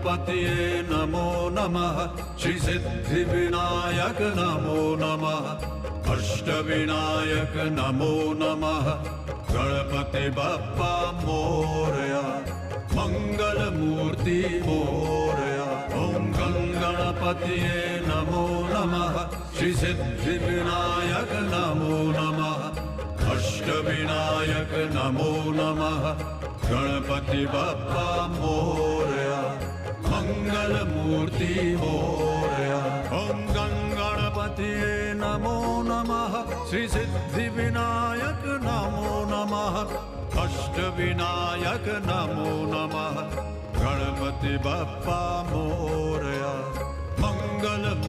गणपतये नमो नमः श्री सिद्धिविनायक नमो नमः अष्टविनायक नमो नमः गणपति बप्पा मोरया मंगल मूर्ति मोरया। ओम गणपतये नमो नमः श्री सिद्धिविनायक नमो नमः अष्टविनायक नमो नमः गणपति बप्पा मोरया मंगल मूर्ति मोरया। ओम गणपतये नमो नमः श्री सिद्धिविनायक नमो नमः अष्टविनायक नमो नमः गणपति बप्पा मोरया मंगल